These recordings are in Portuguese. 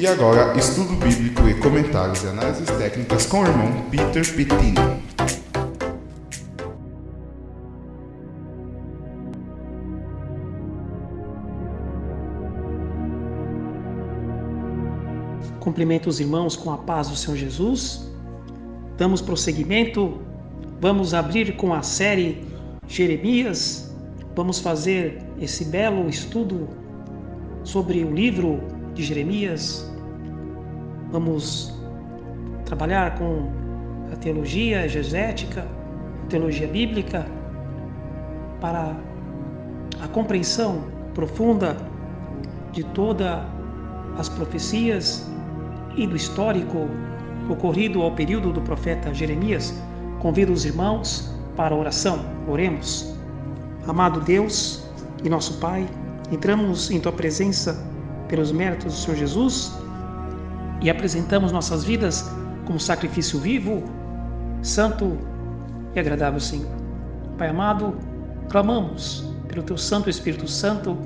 E agora, estudo bíblico e comentários e análises técnicas com o irmão Peter Pettini. Cumprimento os irmãos com a paz do Senhor Jesus. Damos prosseguimento. Vamos abrir com a série Jeremias. Vamos fazer esse belo estudo sobre o livro de Jeremias. Vamos trabalhar com a teologia exegética, a teologia bíblica, para a compreensão profunda de todas as profecias e do histórico ocorrido ao período do profeta Jeremias. Convido os irmãos para a oração. Oremos. Amado Deus e nosso Pai, entramos em Tua presença pelos méritos do Senhor Jesus e apresentamos nossas vidas como sacrifício vivo, santo e agradável, Senhor. Pai amado, clamamos pelo Teu Santo Espírito Santo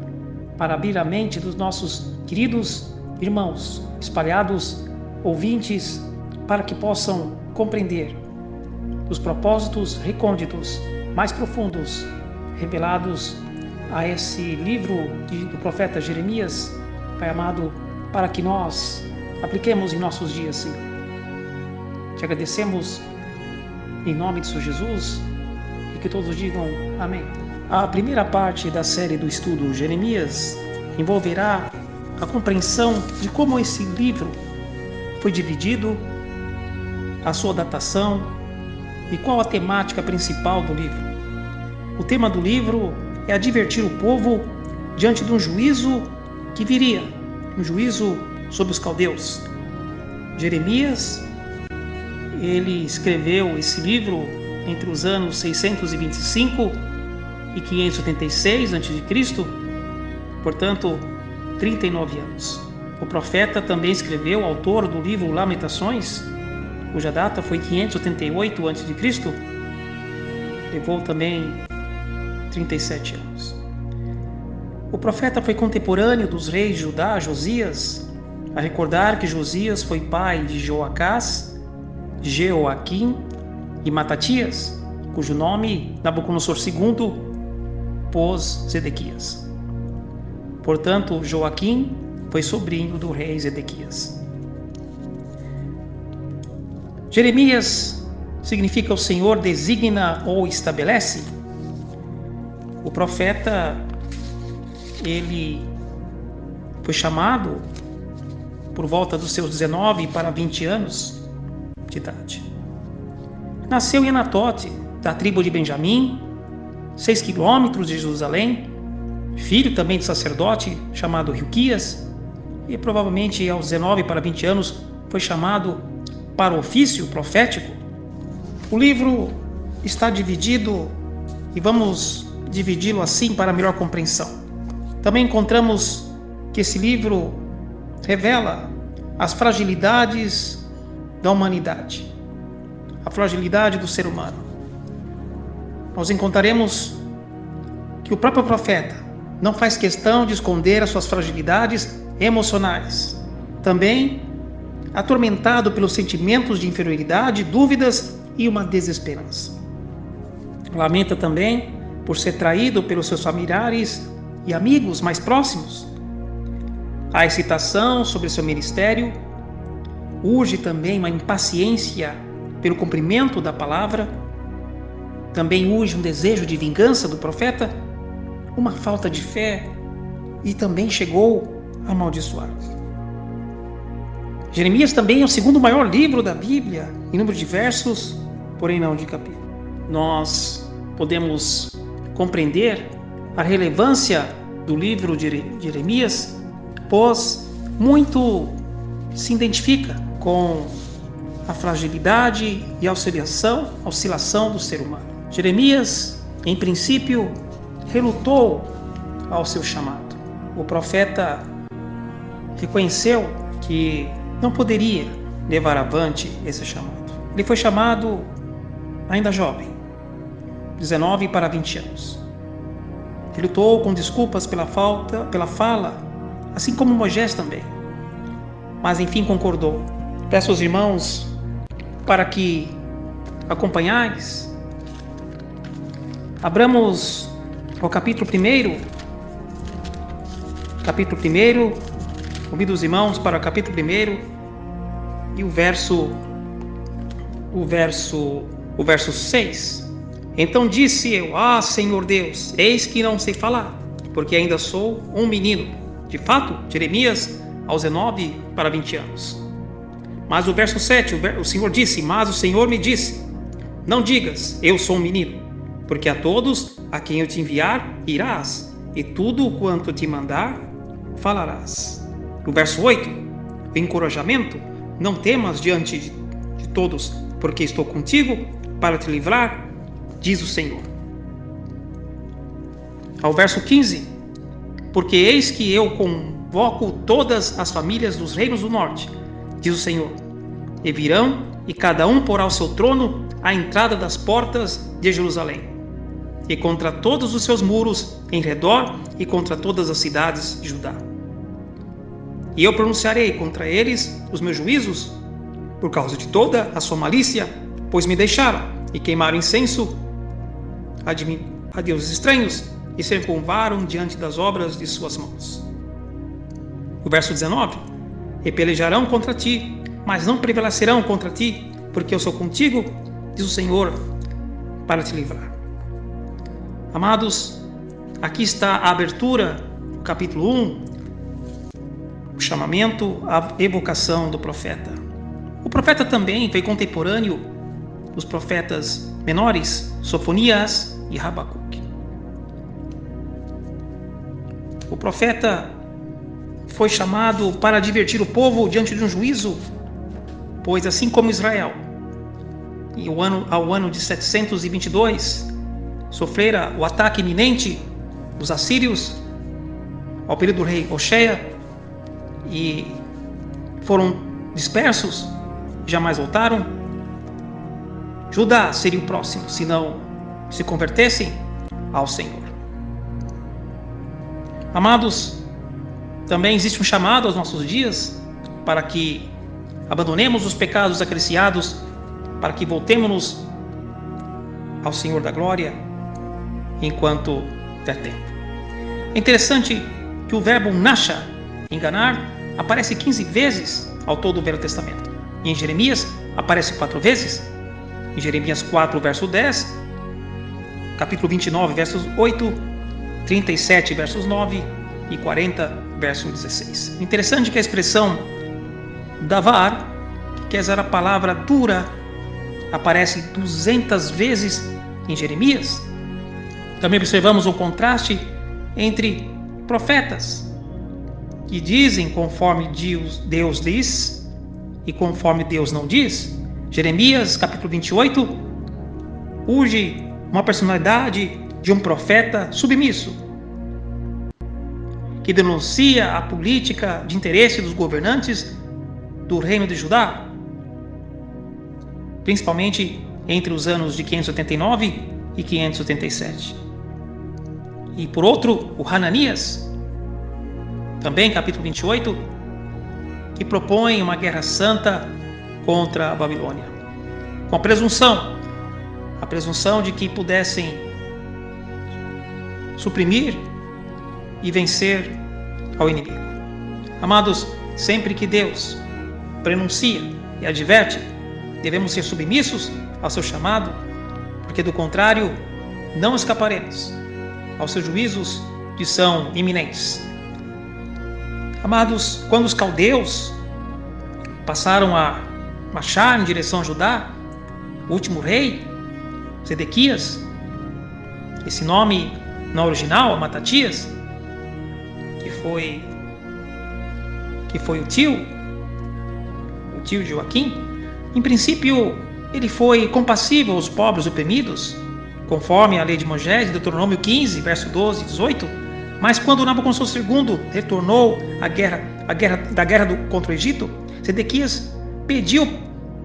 para abrir a mente dos nossos queridos irmãos espalhados, ouvintes, para que possam compreender os propósitos recônditos mais profundos revelados a esse livro do profeta Jeremias, Pai amado, para que nós apliquemos em nossos dias, Senhor. Te agradecemos em nome de Senhor Jesus e que todos digam amém. A primeira parte da série do estudo Jeremias envolverá a compreensão de como esse livro foi dividido, a sua datação e qual a temática principal do livro. O tema do livro é advertir o povo diante de um juízo que viria, um juízo sobre os caldeus. Jeremias, ele escreveu esse livro entre os anos 625 e 586 a.C., portanto, 39 anos. O profeta também escreveu, autor do livro Lamentações, cuja data foi 588 a.C., levou também 37 anos. O profeta foi contemporâneo dos reis de Judá, Josias, a recordar que Josias foi pai de Joacás, Jeoaquim e Matatias, cujo nome Nabucodonosor II pôs Zedequias. Portanto, Joaquim foi sobrinho do rei Zedequias. Jeremias significa o Senhor designa ou estabelece. O profeta, ele foi chamado por volta dos seus 19 para 20 anos de idade. Nasceu em Anatote, da tribo de Benjamim, 6 quilômetros de Jerusalém, filho também de sacerdote chamado Hilquias, e provavelmente aos 19 para 20 anos foi chamado para o ofício profético. O livro está dividido e vamos dividi-lo assim para melhor compreensão. Também encontramos que esse livro revela as fragilidades da humanidade, a fragilidade do ser humano. Nós encontraremos que o próprio profeta não faz questão de esconder as suas fragilidades emocionais. Também atormentado pelos sentimentos de inferioridade, dúvidas e uma desesperança. Lamenta também por ser traído pelos seus familiares e amigos mais próximos. A excitação sobre seu ministério, urge também uma impaciência pelo cumprimento da palavra, também urge um desejo de vingança do profeta, uma falta de fé e também chegou a amaldiçoar. Jeremias também é o segundo maior livro da Bíblia, em número de versos, porém não de capítulos. Nós podemos compreender a relevância do livro de Jeremias, pois muito se identifica com a fragilidade e a oscilação do ser humano. Jeremias, em princípio, relutou ao seu chamado. O profeta reconheceu que não poderia levar avante esse chamado. Ele foi chamado ainda jovem, 19 para 20 anos. Ele lutou com desculpas pela fala, assim como Moisés também. mas enfim concordou. Peço aos irmãos para que acompanhais. Abramos ao capítulo 1. Capítulo 1. Convido os irmãos para o capítulo 1 e o verso 6. Então disse eu: Senhor Deus, eis que não sei falar, porque ainda sou um menino. De fato, Jeremias, aos 19 para 20 anos. Mas o verso 7, o Senhor disse: Mas o Senhor me disse: Não digas, eu sou um menino, porque a todos a quem eu te enviar, irás, e tudo quanto te mandar, falarás. O verso 8, o encorajamento: Não temas diante de todos, porque estou contigo para te livrar, diz o Senhor. Ao verso 15: Porque eis que eu convoco todas as famílias dos reinos do norte, diz o Senhor, e virão, e cada um porá o seu trono à entrada das portas de Jerusalém, e contra todos os seus muros em redor, e contra todas as cidades de Judá. E eu pronunciarei contra eles os meus juízos, por causa de toda a sua malícia, pois me deixaram e queimaram incenso a deuses estranhos, e se curvaram diante das obras de suas mãos. O verso 19: E pelejarão contra ti, mas não prevalecerão contra ti, porque eu sou contigo, diz o Senhor, para te livrar. Amados, aqui está a abertura do capítulo 1, o chamamento, a evocação do profeta. O profeta também foi contemporâneo dos profetas menores, Sofonias e Rabacuque. O profeta foi chamado para advertir o povo diante de um juízo, pois assim como Israel, ao ano de 722, sofrera o ataque iminente dos assírios, ao período do rei Hoshea, e foram dispersos, jamais voltaram. Judá seria o próximo, se não se convertessem ao Senhor. Amados, também existe um chamado aos nossos dias para que abandonemos os pecados acariciados, para que voltemos ao Senhor da glória enquanto der tempo. É interessante que o verbo nasha, enganar, aparece 15 vezes ao todo do Velho Testamento. E em Jeremias aparece 4 vezes. Em Jeremias 4, verso 10, capítulo 29, versos 8, 37, versos 9 e 40, verso 16. Interessante que a expressão davar, que quer dizer a palavra dura, aparece 200 vezes em Jeremias. Também observamos o contraste entre profetas que dizem conforme Deus diz e conforme Deus não diz. Jeremias, capítulo 28, urge uma personalidade de um profeta submisso, que denuncia a política de interesse dos governantes do reino de Judá, principalmente entre os anos de 589 e 587. E por outro, o Hananias, também capítulo 28, que propõe uma guerra santa contra a Babilônia, com a presunção de que pudessem suprimir e vencer ao inimigo. Amados, sempre que Deus prenuncia e adverte, devemos ser submissos ao seu chamado, porque do contrário não escaparemos aos seus juízos, que são iminentes. Amados, quando os caldeus passaram a marchar em direção a Judá, o último rei, Zedequias, esse nome no original, Matatias, que foi o tio de Joaquim, em princípio ele foi compassivo aos pobres oprimidos, conforme a lei de Moisés, Deuteronômio 15, verso 12 e 18, mas quando Nabucodonosor II retornou da guerra contra o Egito, Zedequias pediu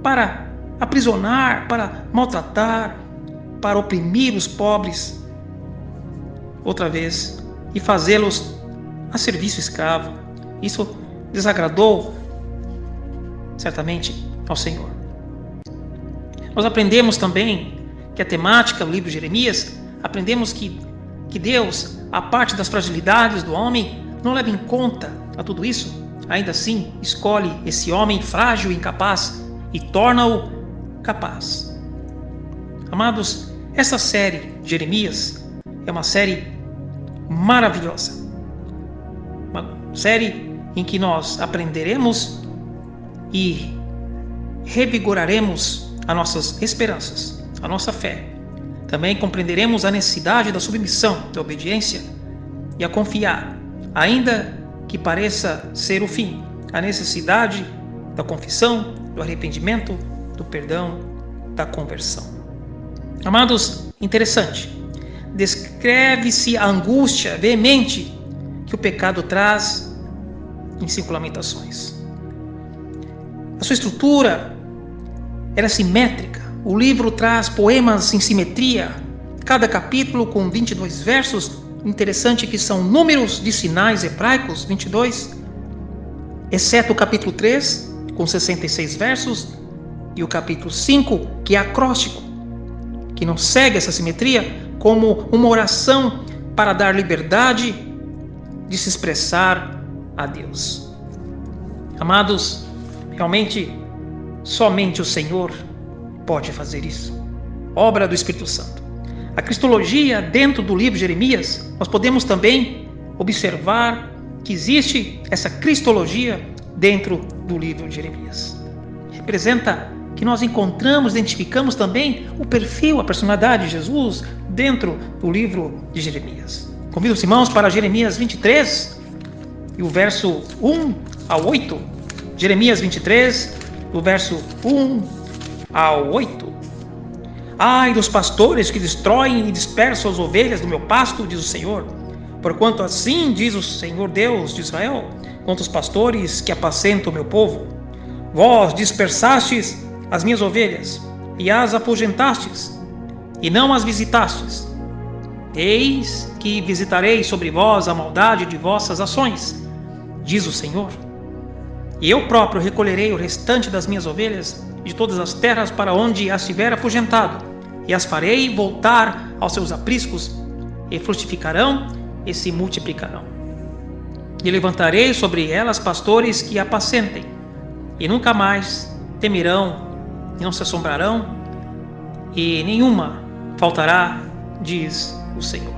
para aprisionar, para maltratar, para oprimir os pobres outra vez e fazê-los a serviço escravo. Isso desagradou certamente ao Senhor. Nós aprendemos também que a temática do livro de Jeremias, aprendemos que Deus, a parte das fragilidades do homem, não leva em conta a tudo isso. Ainda assim, escolhe esse homem frágil e incapaz e torna-o capaz. Amados, essa série Jeremias é uma série maravilhosa. Uma série em que nós aprenderemos e revigoraremos as nossas esperanças, a nossa fé. Também compreenderemos a necessidade da submissão, da obediência e a confiar, ainda que pareça ser o fim, a necessidade da confissão, do arrependimento, do perdão, da conversão. Amados, interessante. Descreve-se a angústia veemente que o pecado traz em 5 Lamentações. A sua estrutura era simétrica. O livro traz poemas em simetria, cada capítulo com 22 versos. Interessante que são números de sinais hebraicos, 22, exceto o capítulo 3, com 66 versos, e o capítulo 5, que é acróstico, que não segue essa simetria, como uma oração para dar liberdade de se expressar a Deus. Amados, realmente, somente o Senhor pode fazer isso. Obra do Espírito Santo. A cristologia dentro do livro de Jeremias, nós podemos também observar que existe essa cristologia dentro do livro de Jeremias. Representa que nós encontramos, identificamos também o perfil, a personalidade de Jesus dentro do livro de Jeremias. Convido os irmãos para Jeremias 23 e o verso 1 ao 8. Jeremias 23, do verso 1 ao 8. Ai dos pastores que destroem e dispersam as ovelhas do meu pasto, diz o Senhor. Porquanto assim diz o Senhor Deus de Israel, contra os pastores que apacentam o meu povo. Vós dispersastes as minhas ovelhas, e as afugentastes, e não as visitastes. Eis que visitarei sobre vós a maldade de vossas ações, diz o Senhor. E eu próprio recolherei o restante das minhas ovelhas de todas as terras para onde as tiver afugentado, e as farei voltar aos seus apriscos, e frutificarão e se multiplicarão. E levantarei sobre elas pastores que apacentem, e nunca mais temerão, e não se assombrarão, e nenhuma faltará, diz o Senhor.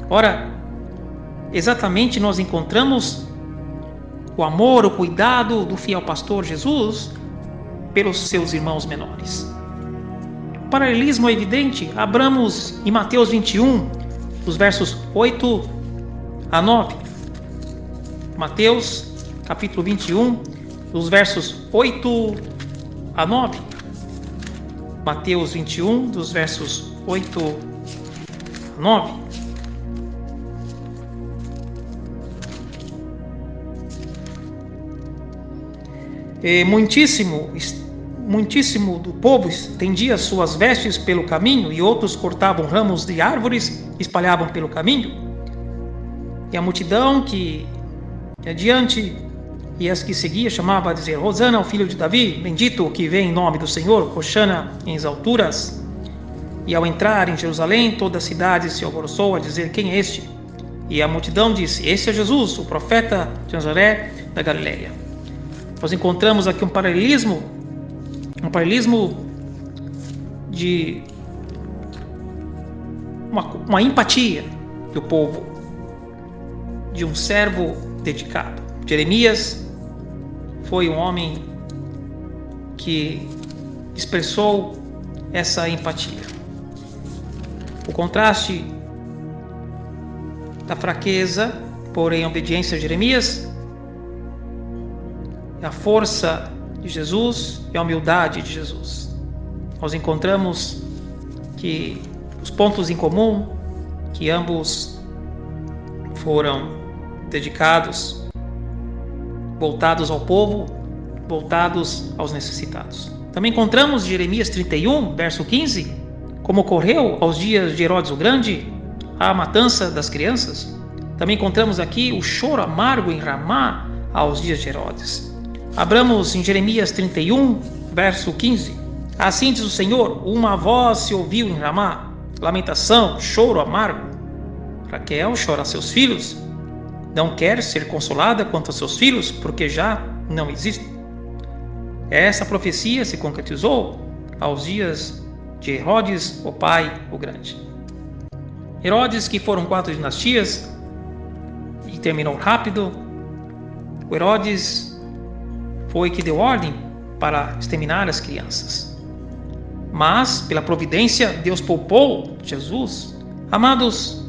Ora, exatamente nós encontramos o amor, o cuidado do fiel pastor Jesus pelos seus irmãos menores. O paralelismo é evidente. Abramos em Mateus 21, os versos 8 a 9. Mateus, capítulo 21, os versos 8 a 9. Mateus 21, dos versos 8 a 9. Muitíssimo do povo estendia suas vestes pelo caminho, e outros cortavam ramos de árvores e espalhavam pelo caminho. E a multidão que adiante e as que seguia chamava a dizer: Hosana ao filho de Davi, bendito o que vem em nome do Senhor, Hosanna em alturas. E ao entrar em Jerusalém, toda a cidade se alvoroçou a dizer: quem é este? E a multidão disse: esse é Jesus, o profeta de Nazaré da Galileia. Nós encontramos aqui um paralelismo de uma empatia do povo, de um servo dedicado. Jeremias foi um homem que expressou essa empatia. O contraste da fraqueza, porém a obediência de Jeremias, a força de Jesus e a humildade de Jesus. Nós encontramos que os pontos em comum, que ambos foram dedicados, voltados ao povo, voltados aos necessitados. Também encontramos Jeremias 31, verso 15, como ocorreu aos dias de Herodes o Grande, a matança das crianças. Também encontramos aqui o choro amargo em Ramá aos dias de Herodes. Abramos em Jeremias 31, verso 15. Assim diz o Senhor: uma voz se ouviu em Ramá, lamentação, choro amargo. Raquel chora a seus filhos, não quer ser consolada quanto a seus filhos, porque já não existem. Essa profecia se concretizou aos dias de Herodes, o pai, o grande. Herodes, que foram 4 dinastias e terminou rápido. O Herodes foi que deu ordem para exterminar as crianças. Mas, pela providência, Deus poupou Jesus. Amados,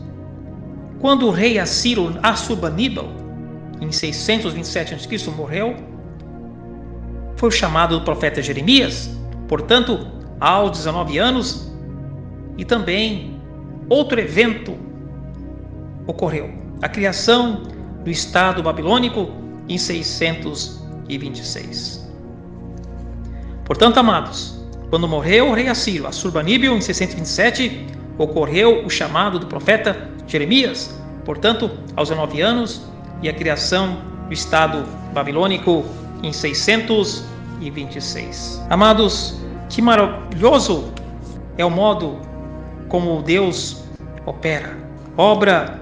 quando o rei Assírio Assurbaníbal, em 627 a.C., morreu, foi o chamado do profeta Jeremias, portanto, aos 19 anos, e também outro evento ocorreu, a criação do Estado babilônico em 626. Portanto, amados, quando morreu o rei Assírio Assurbaníbal em 627, ocorreu o chamado do profeta Jeremias, portanto, aos 19 anos, e a criação do Estado babilônico em 626. Amados, que maravilhoso é o modo como Deus opera. Obra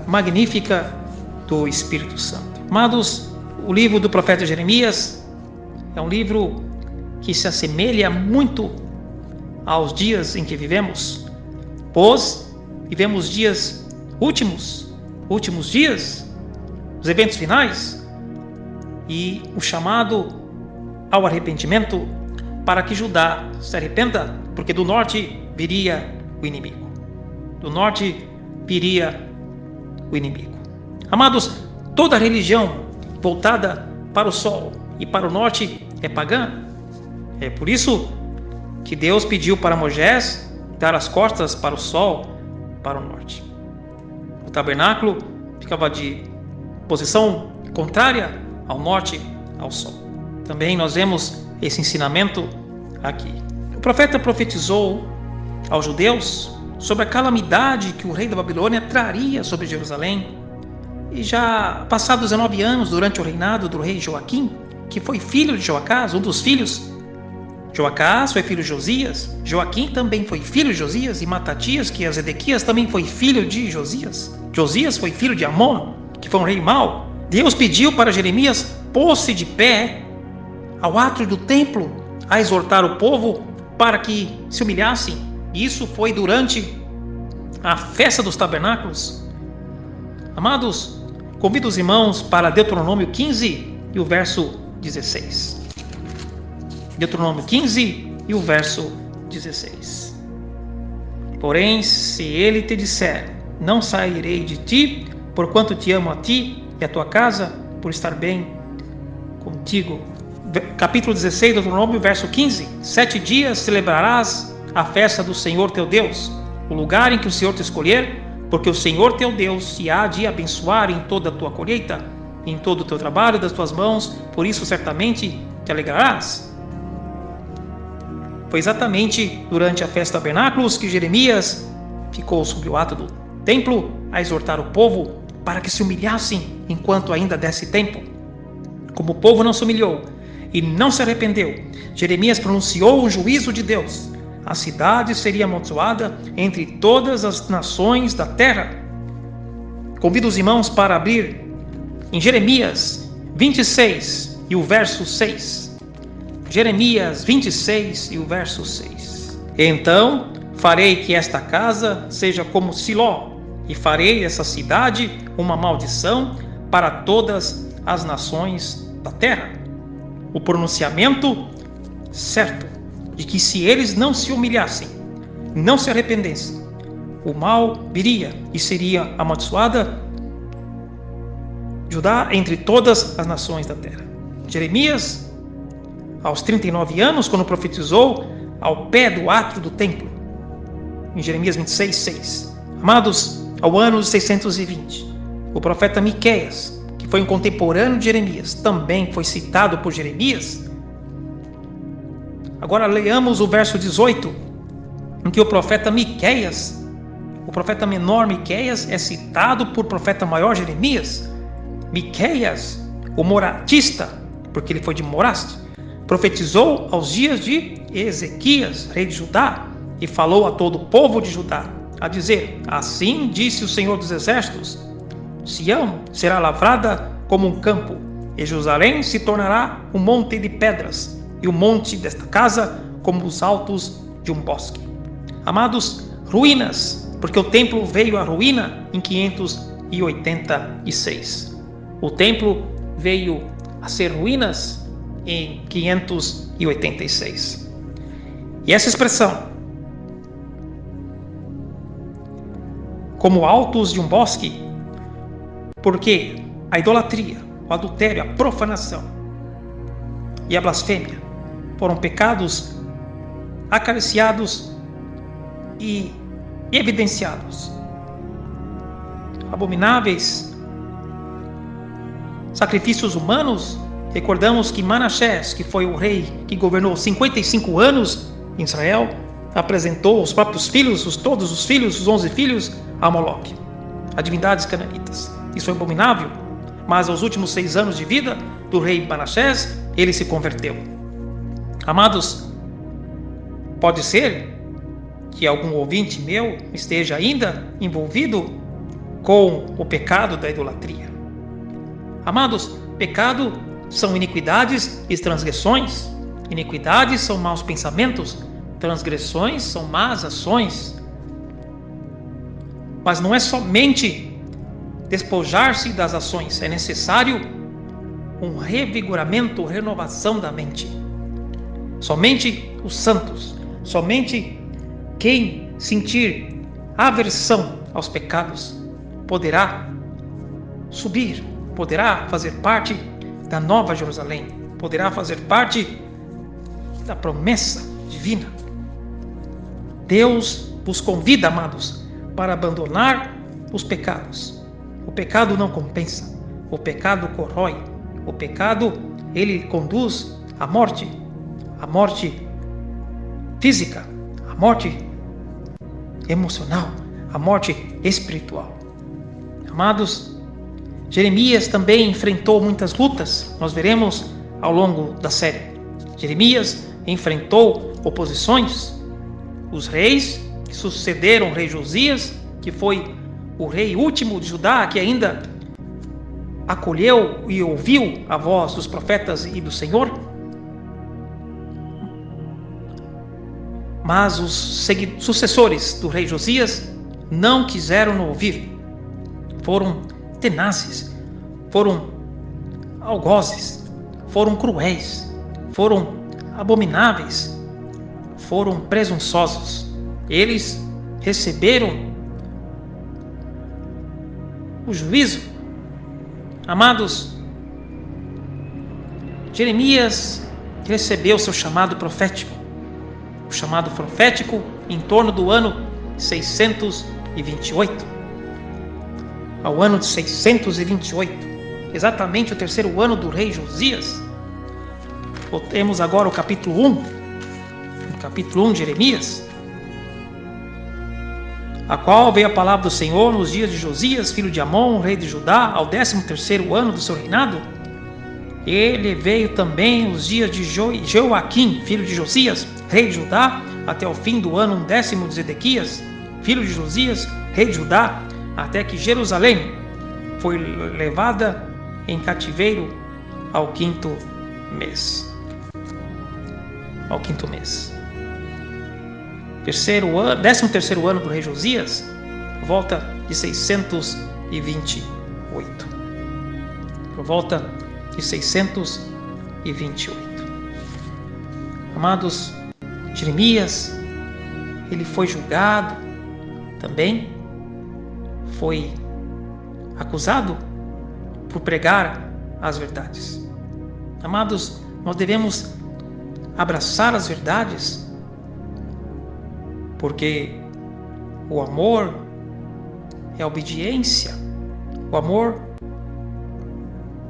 magnífica do Espírito Santo. Amados, o livro do profeta Jeremias é um livro que se assemelha muito aos dias em que vivemos, pois vivemos dias últimos dias, os eventos finais, e o chamado ao arrependimento para que Judá se arrependa, porque do norte viria o inimigo. Do norte viria o inimigo. Amados, toda religião voltada para o sol e para o norte é pagã. É por isso que Deus pediu para Moisés dar as costas para o sol, para o norte. O tabernáculo ficava de posição contrária ao norte, ao sol. Também nós vemos esse ensinamento aqui. O profeta profetizou aos judeus sobre a calamidade que o rei da Babilônia traria sobre Jerusalém. E já passados 19 anos, durante o reinado do rei Joaquim, que foi filho de Joacás, um dos filhos. Joacás foi filho de Josias, Joaquim também foi filho de Josias, e Matatias, que é Zedequias, também foi filho de Josias. Josias foi filho de Amon, que foi um rei mau. Deus pediu para Jeremias pôr-se de pé ao átrio do templo a exortar o povo para que se humilhassem. Isso foi durante a festa dos tabernáculos. Amados, convido os irmãos para Deuteronômio 15 e o verso 16. Deuteronômio 15 e o verso 16. Porém, se ele te disser: não sairei de ti, porquanto te amo a ti e a tua casa, por estar bem contigo. Capítulo 16 do Deuteronômio, verso 15. 7 dias celebrarás a festa do Senhor teu Deus, o lugar em que o Senhor te escolher, porque o Senhor teu Deus te há de abençoar em toda a tua colheita, em todo o teu trabalho das tuas mãos, por isso certamente te alegrarás. Foi exatamente durante a festa dos tabernáculos que Jeremias ficou sob o ato do templo a exortar o povo para que se humilhassem enquanto ainda desse tempo. Como o povo não se humilhou e não se arrependeu, Jeremias pronunciou o juízo de Deus. A cidade seria amaldiçoada entre todas as nações da terra. Convido os irmãos para abrir em Jeremias 26 e o verso 6. Jeremias 26 e o verso 6. Então farei que esta casa seja como Siló, e farei dessa cidade uma maldição para todas as nações da terra. O pronunciamento certo de que se eles não se humilhassem, não se arrependessem, o mal viria e seria amaldiçoada Judá entre todas as nações da terra. Jeremias, aos 39 anos, quando profetizou ao pé do átrio do templo, em Jeremias 26, 6. Amados, ao ano 620, o profeta Miqueias, que foi um contemporâneo de Jeremias, também foi citado por Jeremias. Agora leamos o verso 18, em que o profeta Miqueias, o profeta menor Miqueias, é citado por profeta maior Jeremias. Miqueias o moratista, porque ele foi de Moraste, profetizou aos dias de Ezequias, rei de Judá, e falou a todo o povo de Judá, a dizer: assim disse o Senhor dos Exércitos, Sião será lavrada como um campo, e Jerusalém se tornará um monte de pedras, e o monte desta casa como os altos de um bosque. Amados, ruínas, porque o templo veio à ruína em 586. O templo veio a ser ruínas em 586. E essa expressão, como altos de um bosque, porque a idolatria, o adultério, a profanação e a blasfêmia foram pecados acariciados e evidenciados. Abomináveis sacrifícios humanos. Recordamos que Manassés, que foi o rei que governou 55 anos em Israel, apresentou os próprios filhos, todos os filhos, os 11 filhos, a Moloque, a divindades cananitas. Isso é abominável, mas aos últimos 6 anos de vida do rei Manassés, ele se converteu. Amados, pode ser que algum ouvinte meu esteja ainda envolvido com o pecado da idolatria. Amados, pecado são iniquidades e transgressões. Iniquidades são maus pensamentos, transgressões são más ações. Mas não é somente despojar-se das ações, é necessário um revigoramento, renovação da mente. Somente os santos, somente quem sentir aversão aos pecados poderá subir, poderá fazer parte da Nova Jerusalém, poderá fazer parte da promessa divina. Deus vos convida, amados, para abandonar os pecados. O pecado não compensa, o pecado corrói, o pecado ele conduz à morte física, à morte emocional, à morte espiritual. Amados, Jeremias também enfrentou muitas lutas, nós veremos ao longo da série. Jeremias enfrentou oposições. Os reis que sucederam o rei Josias, que foi o rei último de Judá, que ainda acolheu e ouviu a voz dos profetas e do Senhor. Mas os sucessores do rei Josias não quiseram ouvir. Foram tenazes, foram algozes, foram cruéis, foram abomináveis, foram presunçosos. Eles receberam o juízo. Amados, Jeremias recebeu seu chamado profético. O chamado profético em torno do ano 628. Ao ano de 628, exatamente o terceiro ano do rei Josias. Temos agora o capítulo 1, de Jeremias, a qual veio a palavra do Senhor nos dias de Josias, filho de Amon, rei de Judá, ao 13º ano do seu reinado. Ele veio também os dias de Joaquim, filho de Josias, rei de Judá, até o fim do ano 10º de Zedequias, filho de Josias, rei de Judá, até que Jerusalém foi levada em cativeiro ao 5º mês. 13º ano do rei Josias, volta de 628. Por volta de 628. Amados, Jeremias, ele foi julgado também, foi acusado por pregar as verdades. Amados, nós devemos abraçar as verdades, porque o amor é a obediência. O amor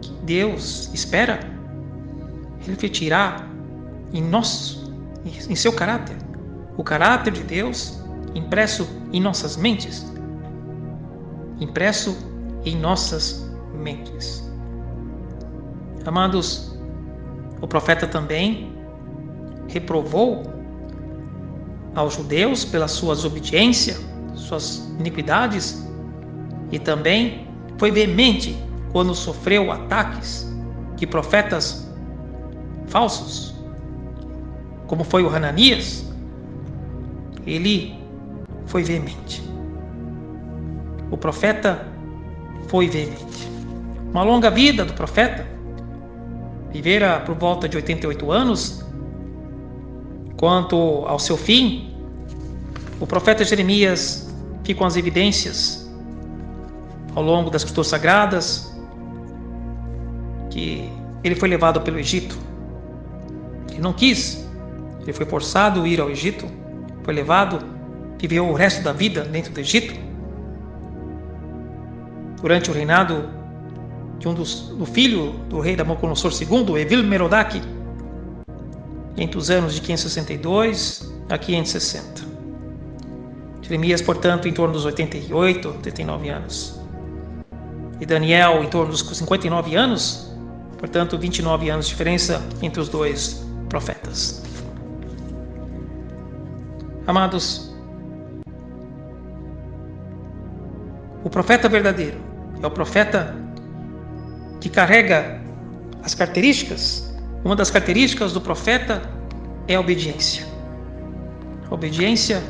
que Deus espera, Ele refletirá em seu caráter. O caráter de Deus impresso em nossas mentes. Amados, o profeta também reprovou aos judeus pela sua desobediência, suas iniquidades, e também foi veemente quando sofreu ataques de profetas falsos, como foi o Hananias. Ele foi veemente. O profeta foi veemente. Uma longa vida do profeta, vivera por volta de 88 anos. Quanto ao seu fim, o profeta Jeremias fica com as evidências ao longo das escrituras sagradas que ele foi levado pelo Egito. Ele não quis, ele foi forçado a ir ao Egito, foi levado, viveu o resto da vida dentro do Egito. Durante o reinado do filho do rei Nabucodonosor II, Evil-Merodach, entre os anos de 562 a 560. Jeremias, portanto, em torno dos 88, 89 anos. E Daniel, em torno dos 59 anos, portanto, 29 anos de diferença entre os dois profetas. Amados, o profeta verdadeiro é o profeta que carrega as características. Uma das características do profeta é a obediência. A obediência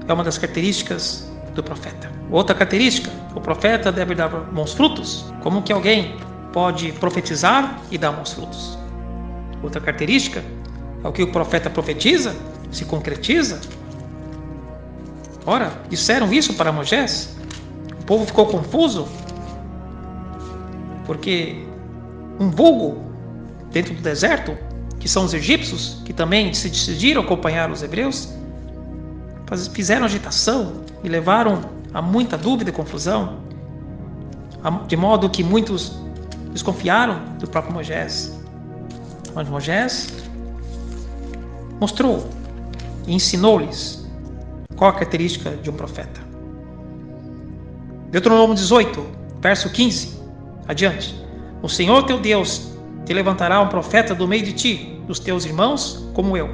é uma das características do profeta. Outra característica, o profeta deve dar bons frutos. Como que alguém pode profetizar e dar bons frutos? Outra característica é o que o profeta profetiza, se concretiza. Ora, disseram isso para Moisés. O povo ficou confuso, porque um vulgo dentro do deserto, que são os egípcios, que também se decidiram acompanhar os hebreus, fizeram agitação e levaram a muita dúvida e confusão, de modo que muitos desconfiaram do próprio Moisés. Mas Moisés mostrou e ensinou-lhes qual a característica de um profeta. Deuteronômio 18, verso 15, adiante. O Senhor teu Deus te levantará um profeta do meio de ti, dos teus irmãos, como eu,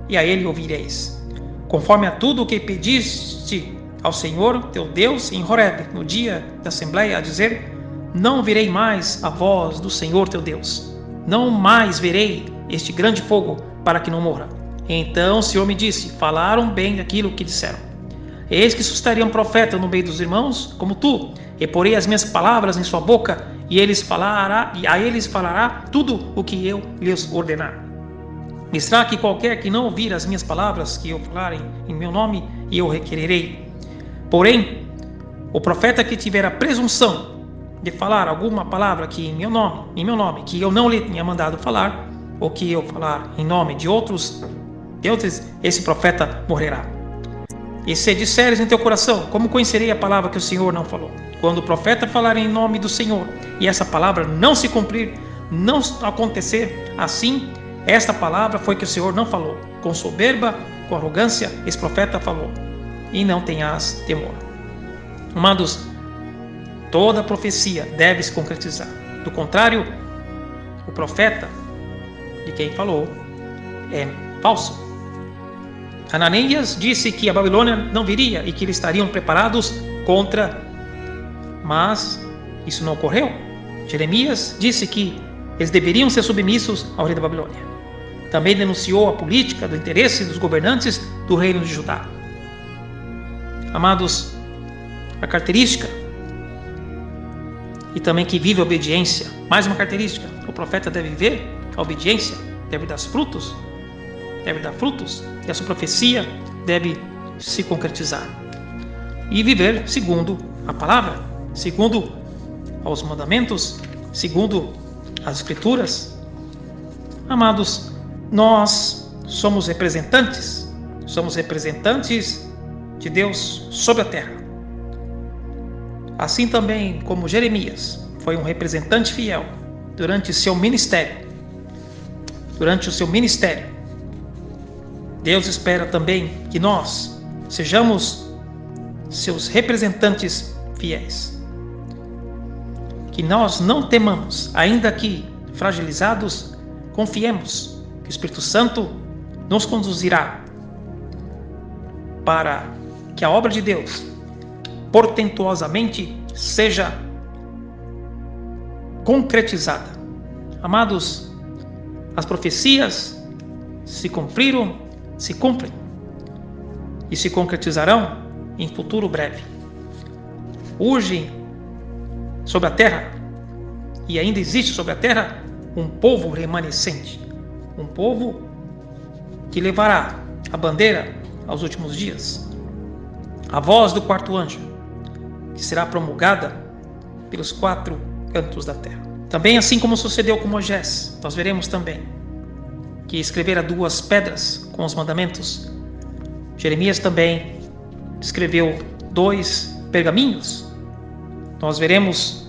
e a ele ouvireis, conforme a tudo o que pediste ao Senhor teu Deus em Horeb, no dia da assembleia, a dizer: não ouvirei mais a voz do Senhor teu Deus, não mais verei este grande fogo, para que não morra. Então o Senhor me disse: falaram bem daquilo que disseram. Eis que suscitaria um profeta no meio dos irmãos, como tu, e porei as minhas palavras em sua boca, e a eles falará tudo o que eu lhes ordenar. E será que qualquer que não ouvir as minhas palavras que eu falar em meu nome, e eu requererei. Porém, o profeta que tiver a presunção de falar alguma palavra que em meu nome, que eu não lhe tinha mandado falar, ou que eu falar em nome de outros, esse profeta morrerá. E se disseres em teu coração: como conhecerei a palavra que o Senhor não falou? Quando o profeta falar em nome do Senhor, e essa palavra não se cumprir, não acontecer assim, esta palavra foi que o Senhor não falou. Com soberba, com arrogância, esse profeta falou. E não tenhas temor. Amados, toda profecia deve se concretizar. Do contrário, o profeta de quem falou é falso. Hananias disse que a Babilônia não viria e que eles estariam preparados contra, mas isso não ocorreu. Jeremias disse que eles deveriam ser submissos ao rei da Babilônia. Também denunciou a política do interesse dos governantes do reino de Judá. Amados, a característica e também que vive a obediência, mais uma característica: o profeta deve viver a obediência, deve dar frutos, e a sua profecia deve se concretizar e viver segundo a palavra, segundo aos mandamentos, segundo as escrituras. Amados, nós somos representantes de Deus sobre a terra. Assim também como Jeremias foi um representante fiel durante o seu ministério, Deus espera também que nós sejamos seus representantes fiéis. que nós não temamos, ainda que fragilizados, confiemos que o Espírito Santo nos conduzirá para que a obra de Deus portentuosamente seja concretizada. Amados, as profecias se cumpriram, se cumprem e se concretizarão em futuro breve. Urge sobre a terra, e ainda existe sobre a terra, um povo remanescente, um povo que levará a bandeira aos últimos dias, a voz do quarto anjo, que será promulgada pelos 4 cantos da terra. Também, assim como sucedeu com Moisés, nós veremos também que escrevera 2 pedras com os mandamentos. Jeremias também escreveu 2 pergaminhos. Nós veremos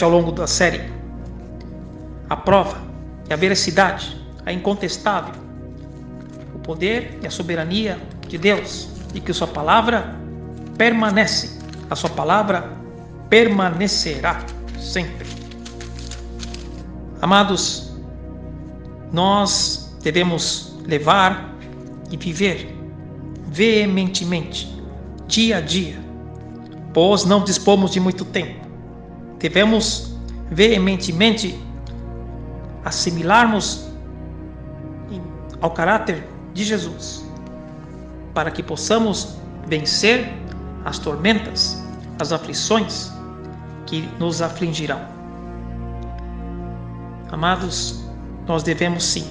ao longo da série a prova e a veracidade, a incontestável, o poder e a soberania de Deus, e que sua palavra permanece, a sua palavra permanecerá sempre. Amados, nós devemos levar e viver veementemente, dia a dia, pois não dispomos de muito tempo. Devemos veementemente assimilarmos ao caráter de Jesus, para que possamos vencer as tormentas, as aflições que nos afligirão. Amados, nós devemos sim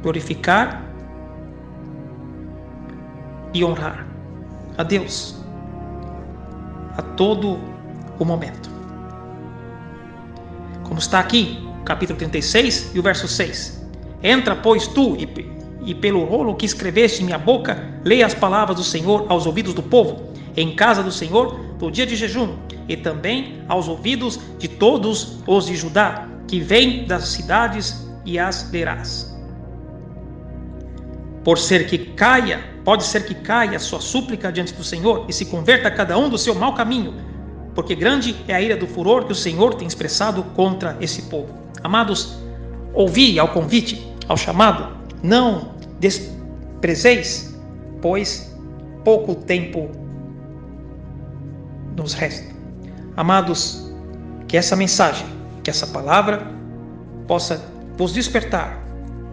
glorificar e honrar a Deus a todo o momento. Como está aqui, capítulo 36 e o verso 6. Entra, pois, tu, e pelo rolo que escreveste em minha boca, leia as palavras do Senhor aos ouvidos do povo, em casa do Senhor, no dia de jejum, e também aos ouvidos de todos os de Judá, que vêm das cidades, e as lerás. Pode ser que caia a sua súplica diante do Senhor, e se converta cada um do seu mau caminho, porque grande é a ira do furor que o Senhor tem expressado contra esse povo. Amados, ouvi ao convite, ao chamado, não desprezeis, pois pouco tempo nos resta. Amados, que essa mensagem, que essa palavra possa vos despertar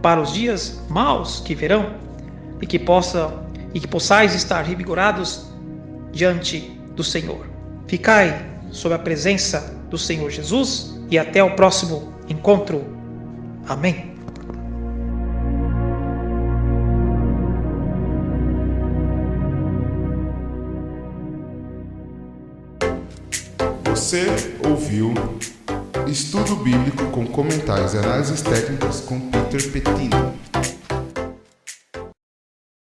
para os dias maus que virão, e que possais estar revigorados diante do Senhor. Ficai sob a presença do Senhor Jesus e até o próximo encontro. Amém. Você ouviu Estudo Bíblico com Comentários e Análises Técnicas com Peter Pettino.